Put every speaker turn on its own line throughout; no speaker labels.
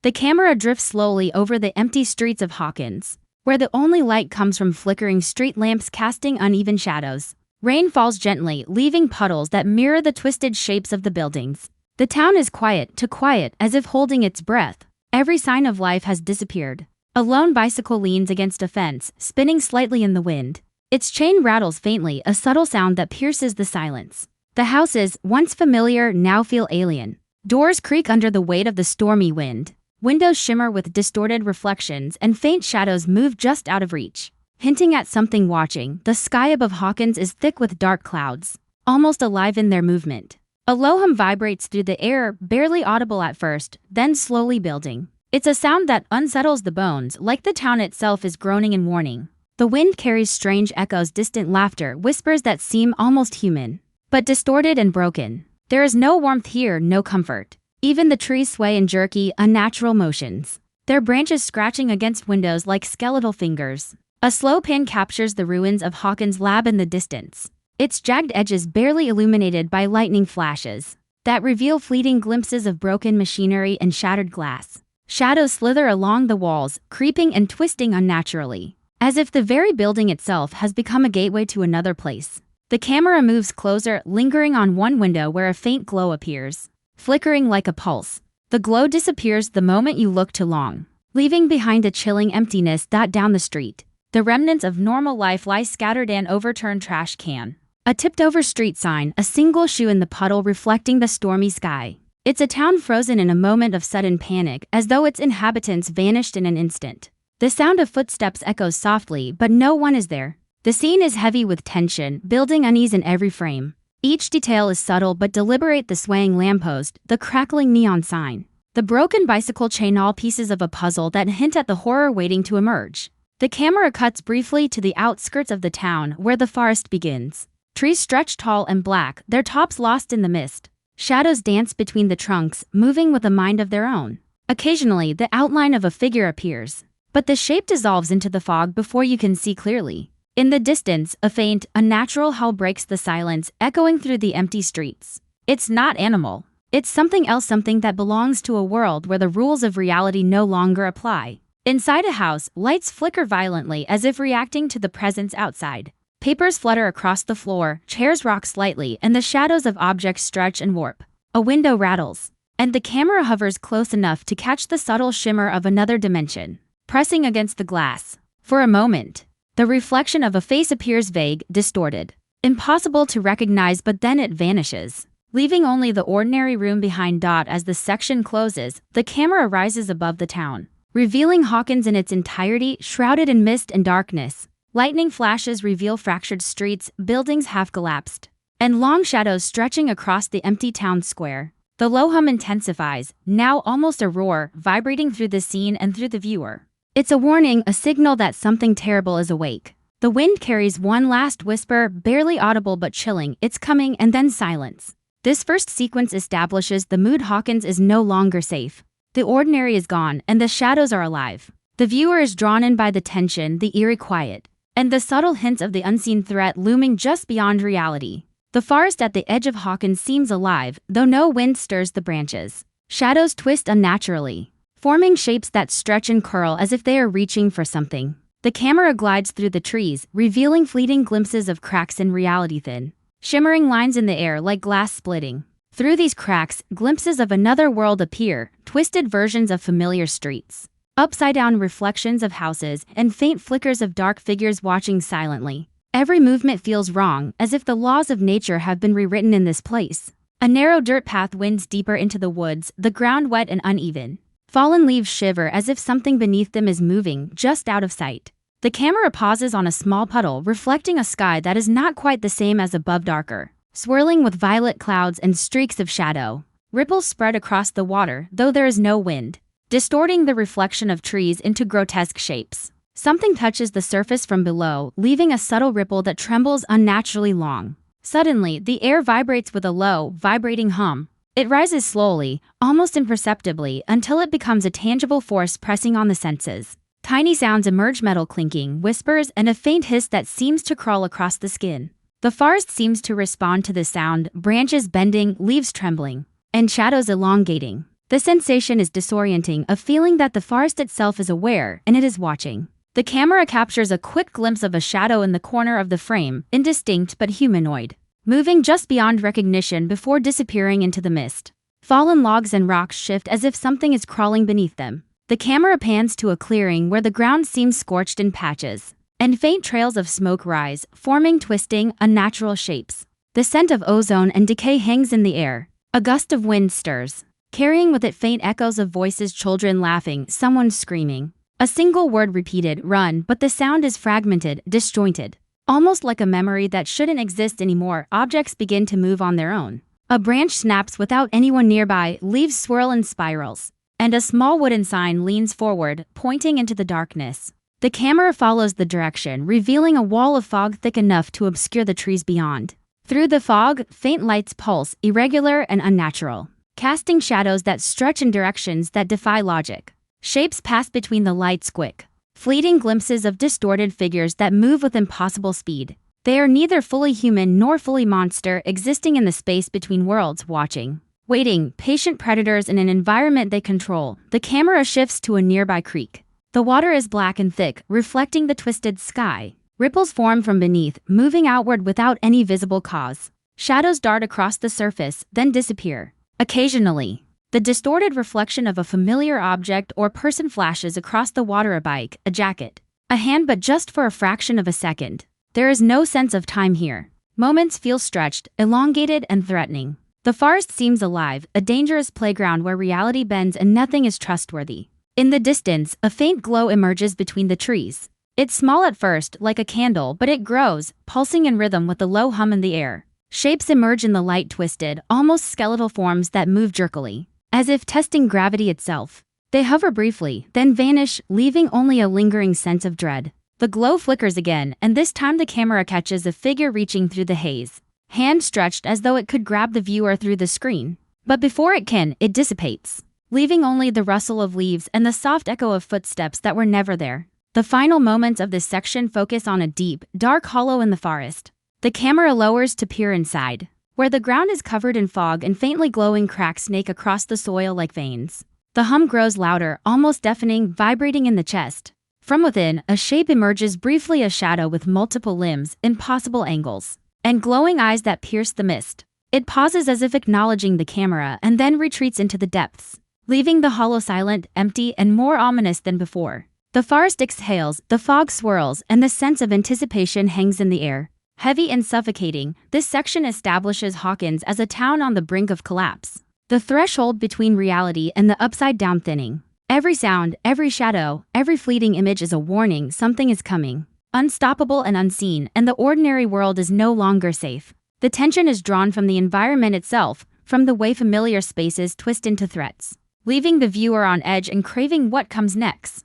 The camera drifts slowly over the empty streets of Hawkins, where the only light comes from flickering street lamps casting uneven shadows. Rain falls gently, leaving puddles that mirror the twisted shapes of the buildings. The town is quiet, too quiet, as if holding its breath. Every sign of life has disappeared. A lone bicycle leans against a fence, spinning slightly in the wind. Its chain rattles faintly, a subtle sound that pierces the silence. The houses, once familiar, now feel alien. Doors creak under the weight of the stormy wind. Windows shimmer with distorted reflections, and faint shadows move just out of reach, hinting at something watching. The sky above Hawkins is thick with dark clouds, almost alive in their movement. A low hum vibrates through the air, barely audible at first, then slowly building. It's a sound that unsettles the bones, like the town itself is groaning in warning. The wind carries strange echoes, distant laughter, whispers that seem almost human, but distorted and broken. There is no warmth here, no comfort. Even the trees sway in jerky, unnatural motions, their branches scratching against windows like skeletal fingers. A slow pan captures the ruins of Hawkins' lab in the distance, its jagged edges barely illuminated by lightning flashes that reveal fleeting glimpses of broken machinery and shattered glass. Shadows slither along the walls, creeping and twisting unnaturally, as if the very building itself has become a gateway to another place. The camera moves closer, lingering on one window where a faint glow appears, flickering like a pulse. The glow disappears the moment you look too long, leaving behind a chilling emptiness. Down the street, the remnants of normal life lie scattered: an overturned trash can, a tipped-over street sign, a single shoe in the puddle reflecting the stormy sky. It's a town frozen in a moment of sudden panic, as though its inhabitants vanished in an instant. The sound of footsteps echoes softly, but no one is there. The scene is heavy with tension, building unease in every frame. Each detail is subtle but deliberate: the swaying lamppost, the crackling neon sign, the broken bicycle chain, all pieces of a puzzle that hint at the horror waiting to emerge. The camera cuts briefly to the outskirts of the town, where the forest begins. Trees stretch tall and black, their tops lost in the mist. Shadows dance between the trunks, moving with a mind of their own. Occasionally, the outline of a figure appears, but the shape dissolves into the fog before you can see clearly. In the distance, a faint, unnatural howl breaks the silence, echoing through the empty streets. It's not animal. It's something else, something that belongs to a world where the rules of reality no longer apply. Inside a house, lights flicker violently as if reacting to the presence outside. Papers flutter across the floor, chairs rock slightly, and the shadows of objects stretch and warp. A window rattles, and the camera hovers close enough to catch the subtle shimmer of another dimension, pressing against the glass. For a moment, the reflection of a face appears vague, distorted, impossible to recognize, but then it vanishes, leaving only the ordinary room behind. As the section closes, the camera rises above the town, revealing Hawkins in its entirety, shrouded in mist and darkness. Lightning flashes reveal fractured streets, buildings half collapsed, and long shadows stretching across the empty town square. The low hum intensifies, now almost a roar, vibrating through the scene and through the viewer. It's a warning, a signal that something terrible is awake. The wind carries one last whisper, barely audible but chilling: it's coming, and then silence. This first sequence establishes the mood. Hawkins is no longer safe. The ordinary is gone, and the shadows are alive. The viewer is drawn in by the tension, the eerie quiet, and the subtle hints of the unseen threat looming just beyond reality. The forest at the edge of Hawkins seems alive, though no wind stirs the branches. Shadows twist unnaturally, forming shapes that stretch and curl as if they are reaching for something. The camera glides through the trees, revealing fleeting glimpses of cracks in reality, thin, shimmering lines in the air like glass splitting. Through these cracks, glimpses of another world appear, twisted versions of familiar streets, upside-down reflections of houses, and faint flickers of dark figures watching silently. Every movement feels wrong, as if the laws of nature have been rewritten in this place. A narrow dirt path winds deeper into the woods, the ground wet and uneven. Fallen leaves shiver as if something beneath them is moving, just out of sight. The camera pauses on a small puddle, reflecting a sky that is not quite the same as above, darker, swirling with violet clouds and streaks of shadow. Ripples spread across the water, though there is no wind, distorting the reflection of trees into grotesque shapes. Something touches the surface from below, leaving a subtle ripple that trembles unnaturally long. Suddenly, the air vibrates with a low, vibrating hum. It rises slowly, almost imperceptibly, until it becomes a tangible force pressing on the senses. Tiny sounds emerge: metal clinking, whispers, and a faint hiss that seems to crawl across the skin. The forest seems to respond to the sound, branches bending, leaves trembling, and shadows elongating. The sensation is disorienting, a feeling that the forest itself is aware and it is watching. The camera captures a quick glimpse of a shadow in the corner of the frame, indistinct but humanoid, moving just beyond recognition before disappearing into the mist. Fallen logs and rocks shift as if something is crawling beneath them. The camera pans to a clearing where the ground seems scorched in patches, and faint trails of smoke rise, forming twisting, unnatural shapes. The scent of ozone and decay hangs in the air. A gust of wind stirs, carrying with it faint echoes of voices, children laughing, someone screaming. A single word repeated, run, but the sound is fragmented, disjointed. Almost like a memory that shouldn't exist anymore, objects begin to move on their own. A branch snaps without anyone nearby, leaves swirl in spirals, and a small wooden sign leans forward, pointing into the darkness. The camera follows the direction, revealing a wall of fog thick enough to obscure the trees beyond. Through the fog, faint lights pulse, irregular and unnatural, casting shadows that stretch in directions that defy logic. Shapes pass between the lights, quick, fleeting glimpses of distorted figures that move with impossible speed. They are neither fully human nor fully monster, existing in the space between worlds, watching, waiting, patient predators in an environment they control. The camera shifts to a nearby creek. The water is black and thick, reflecting the twisted sky. Ripples form from beneath, moving outward without any visible cause. Shadows dart across the surface, then disappear. Occasionally, the distorted reflection of a familiar object or person flashes across the water, a bike, a jacket, a hand, but just for a fraction of a second. There is no sense of time here. Moments feel stretched, elongated, and threatening. The forest seems alive, a dangerous playground where reality bends and nothing is trustworthy. In the distance, a faint glow emerges between the trees. It's small at first, like a candle, but it grows, pulsing in rhythm with a low hum in the air. Shapes emerge in the light, twisted, almost skeletal forms that move jerkily, as if testing gravity itself. They hover briefly, then vanish, leaving only a lingering sense of dread. The glow flickers again, and this time the camera catches a figure reaching through the haze, hand stretched as though it could grab the viewer through the screen. But before it can, it dissipates, leaving only the rustle of leaves and the soft echo of footsteps that were never there. The final moments of this section focus on a deep, dark hollow in the forest. The camera lowers to peer inside, where the ground is covered in fog and faintly glowing cracks snake across the soil like veins. The hum grows louder, almost deafening, vibrating in the chest. From within, a shape emerges briefly, a shadow with multiple limbs, impossible angles, and glowing eyes that pierce the mist. It pauses as if acknowledging the camera and then retreats into the depths, leaving the hollow silent, empty, and more ominous than before. The forest exhales, the fog swirls, and the sense of anticipation hangs in the air. Heavy and suffocating, this section establishes Hawkins as a town on the brink of collapse. The threshold between reality and the upside down thinning. Every sound, every shadow, every fleeting image is a warning something is coming. Unstoppable and unseen, and the ordinary world is no longer safe. The tension is drawn from the environment itself, from the way familiar spaces twist into threats, leaving the viewer on edge and craving what comes next.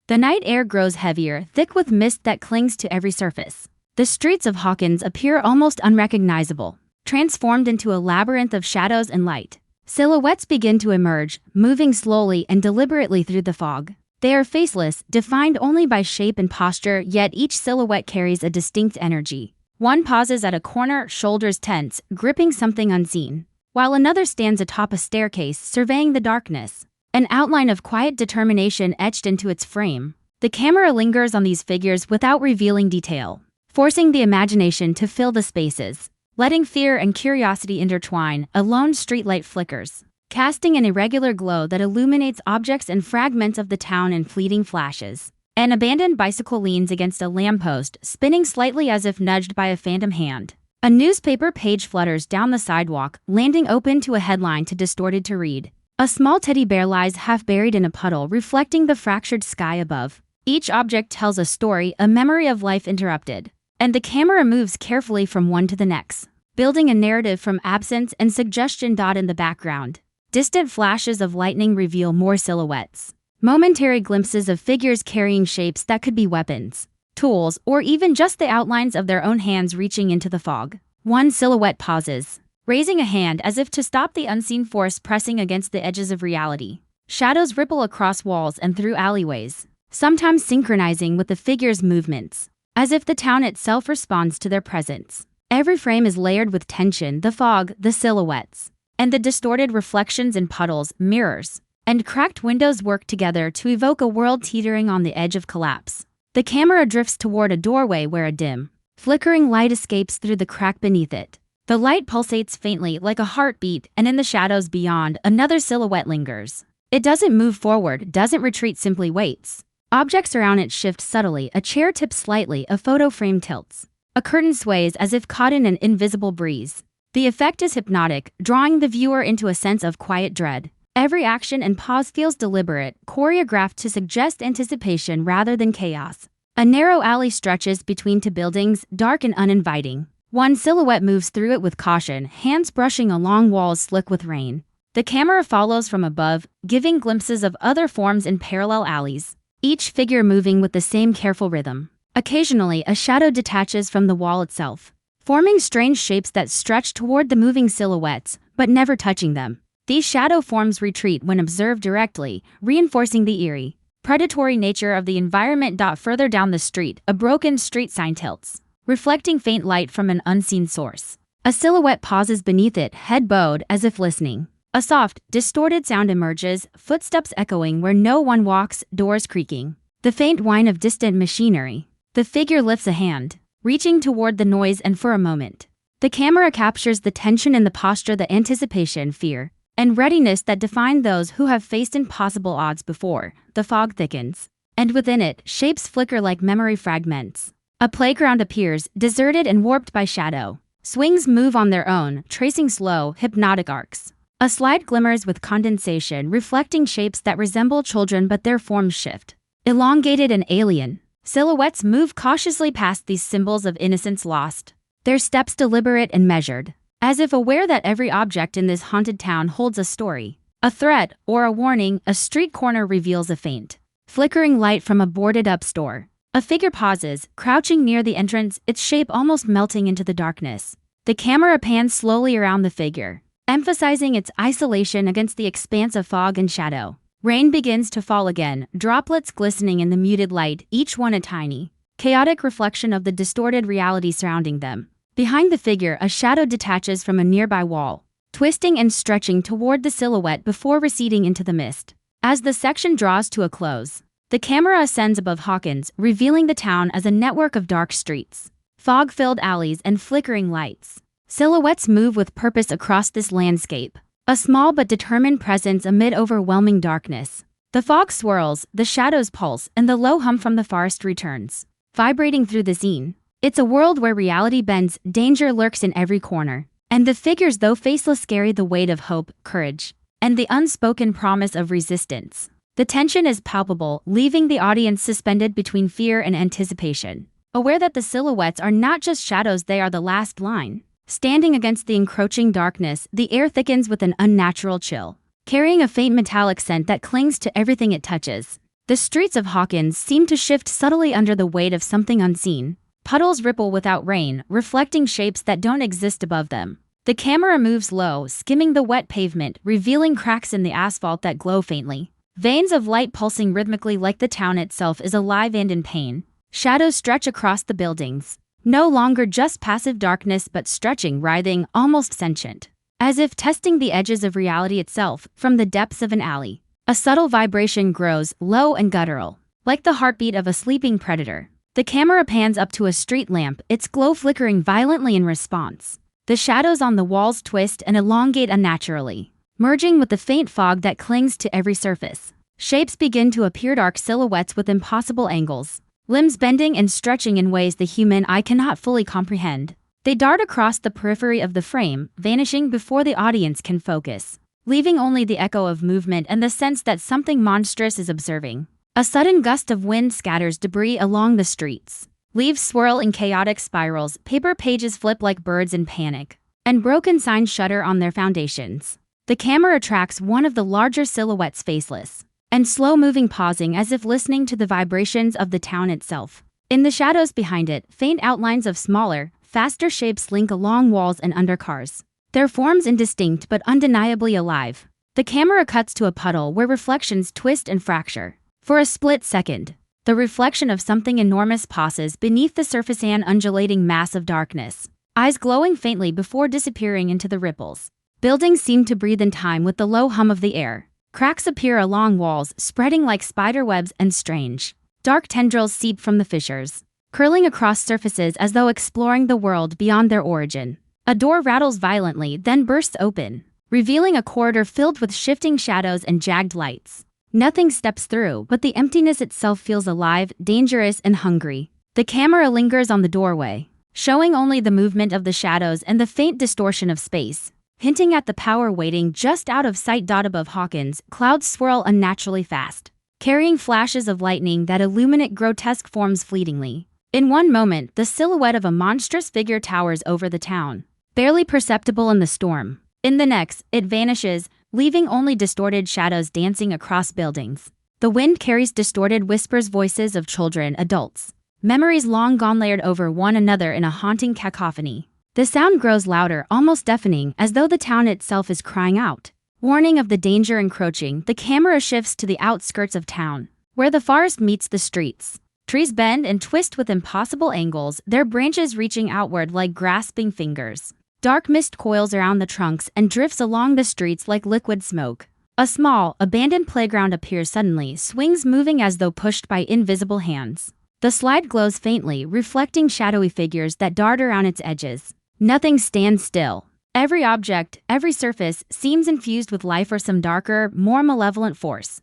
The night air grows heavier, thick with mist that clings to every surface. The streets of Hawkins appear almost unrecognizable, transformed into a labyrinth of shadows and light. Silhouettes begin to emerge, moving slowly and deliberately through the fog. They are faceless, defined only by shape and posture, yet each silhouette carries a distinct energy. One pauses at a corner, shoulders tense, gripping something unseen, while another stands atop a staircase, surveying the darkness, an outline of quiet determination etched into its frame. The camera lingers on these figures without revealing detail, forcing the imagination to fill the spaces. Letting fear and curiosity intertwine, a lone streetlight flickers, casting an irregular glow that illuminates objects and fragments of the town in fleeting flashes. An abandoned bicycle leans against a lamppost, spinning slightly as if nudged by a phantom hand. A newspaper page flutters down the sidewalk, landing open to a headline too distorted to read. A small teddy bear lies half buried in a puddle, reflecting the fractured sky above. Each object tells a story, a memory of life interrupted, and the camera moves carefully from one to the next, building a narrative from absence and suggestion. In the background, distant flashes of lightning reveal more silhouettes, momentary glimpses of figures carrying shapes that could be weapons, tools, or even just the outlines of their own hands reaching into the fog. One silhouette pauses, raising a hand as if to stop the unseen force pressing against the edges of reality. Shadows ripple across walls and through alleyways, sometimes synchronizing with the figure's movements, as if the town itself responds to their presence. Every frame is layered with tension, the fog, the silhouettes, and the distorted reflections in puddles, mirrors, and cracked windows work together to evoke a world teetering on the edge of collapse. The camera drifts toward a doorway where a dim, flickering light escapes through the crack beneath it. The light pulsates faintly like a heartbeat, and in the shadows beyond, another silhouette lingers. It doesn't move forward, doesn't retreat, simply waits. Objects around it shift subtly, a chair tips slightly, a photo frame tilts. A curtain sways as if caught in an invisible breeze. The effect is hypnotic, drawing the viewer into a sense of quiet dread. Every action and pause feels deliberate, choreographed to suggest anticipation rather than chaos. A narrow alley stretches between two buildings, dark and uninviting. One silhouette moves through it with caution, hands brushing along walls slick with rain. The camera follows from above, giving glimpses of other forms in parallel alleys, each figure moving with the same careful rhythm. Occasionally, a shadow detaches from the wall itself, forming strange shapes that stretch toward the moving silhouettes, but never touching them. These shadow forms retreat when observed directly, reinforcing the eerie, predatory nature of the environment. Further down the street, a broken street sign tilts, reflecting faint light from an unseen source. A silhouette pauses beneath it, head bowed as if listening. A soft, distorted sound emerges, footsteps echoing where no one walks, doors creaking. The faint whine of distant machinery. The figure lifts a hand, reaching toward the noise, and for a moment, the camera captures the tension in the posture, the anticipation, fear, and readiness that define those who have faced impossible odds before. The fog thickens, and within it, shapes flicker like memory fragments. A playground appears, deserted and warped by shadow. Swings move on their own, tracing slow, hypnotic arcs. A slide glimmers with condensation, reflecting shapes that resemble children but their forms shift. Elongated and alien, silhouettes move cautiously past these symbols of innocence lost, their steps deliberate and measured, as if aware that every object in this haunted town holds a story, a threat, or a warning. A street corner reveals a faint, flickering light from a boarded-up store. A figure pauses, crouching near the entrance, its shape almost melting into the darkness. The camera pans slowly around the figure, emphasizing its isolation against the expanse of fog and shadow. Rain begins to fall again, droplets glistening in the muted light, each one a tiny, chaotic reflection of the distorted reality surrounding them. Behind the figure, a shadow detaches from a nearby wall, twisting and stretching toward the silhouette before receding into the mist. As the section draws to a close, the camera ascends above Hawkins, revealing the town as a network of dark streets, fog-filled alleys, and flickering lights. Silhouettes move with purpose across this landscape, a small but determined presence amid overwhelming darkness. The fog swirls, the shadows pulse, and the low hum from the forest returns, vibrating through the scene. It's a world where reality bends, danger lurks in every corner, and the figures, though faceless, carry the weight of hope, courage, and the unspoken promise of resistance. The tension is palpable, leaving the audience suspended between fear and anticipation, aware that the silhouettes are not just shadows, they are the last line. Standing against the encroaching darkness, the air thickens with an unnatural chill, carrying a faint metallic scent that clings to everything it touches. The streets of Hawkins seem to shift subtly under the weight of something unseen. Puddles ripple without rain, reflecting shapes that don't exist above them. The camera moves low, skimming the wet pavement, revealing cracks in the asphalt that glow faintly. Veins of light pulsing rhythmically like the town itself is alive and in pain. Shadows stretch across the buildings, no longer just passive darkness but stretching, writhing, almost sentient, as if testing the edges of reality itself. From the depths of an alley, a subtle vibration grows, low and guttural, like the heartbeat of a sleeping predator. The camera pans up to a street lamp, its glow flickering violently in response. The shadows on the walls twist and elongate unnaturally, merging with the faint fog that clings to every surface. Shapes begin to appear, dark silhouettes with impossible angles, limbs bending and stretching in ways the human eye cannot fully comprehend. They dart across the periphery of the frame, vanishing before the audience can focus, leaving only the echo of movement and the sense that something monstrous is observing. A sudden gust of wind scatters debris along the streets. Leaves swirl in chaotic spirals, paper pages flip like birds in panic, and broken signs shudder on their foundations. The camera tracks one of the larger silhouettes, faceless and slow-moving, pausing as if listening to the vibrations of the town itself. In the shadows behind it, faint outlines of smaller, faster shapes link along walls and under cars, their forms indistinct but undeniably alive. The camera cuts to a puddle where reflections twist and fracture. For a split second, the reflection of something enormous pauses beneath the surface, an undulating mass of darkness, eyes glowing faintly before disappearing into the ripples. Buildings seem to breathe in time with the low hum of the air. Cracks appear along walls, spreading like spider webs, and strange, dark tendrils seep from the fissures, curling across surfaces as though exploring the world beyond their origin. A door rattles violently, then bursts open, revealing a corridor filled with shifting shadows and jagged lights. Nothing steps through, but the emptiness itself feels alive, dangerous, and hungry. The camera lingers on the doorway, showing only the movement of the shadows and the faint distortion of space, hinting at the power waiting just out of sight. Above Hawkins, clouds swirl unnaturally fast, carrying flashes of lightning that illuminate grotesque forms fleetingly. In one moment, the silhouette of a monstrous figure towers over the town, barely perceptible in the storm. In the next, it vanishes, leaving only distorted shadows dancing across buildings. The wind carries distorted whispers, voices of children, adults, memories long gone layered over one another in a haunting cacophony. The sound grows louder, almost deafening, as though the town itself is crying out. Warning of the danger encroaching, the camera shifts to the outskirts of town, where the forest meets the streets. Trees bend and twist with impossible angles, their branches reaching outward like grasping fingers. Dark mist coils around the trunks and drifts along the streets like liquid smoke. A small, abandoned playground appears suddenly, swings moving as though pushed by invisible hands. The slide glows faintly, reflecting shadowy figures that dart around its edges. Nothing stands still. Every object, every surface, seems infused with life or some darker, more malevolent force.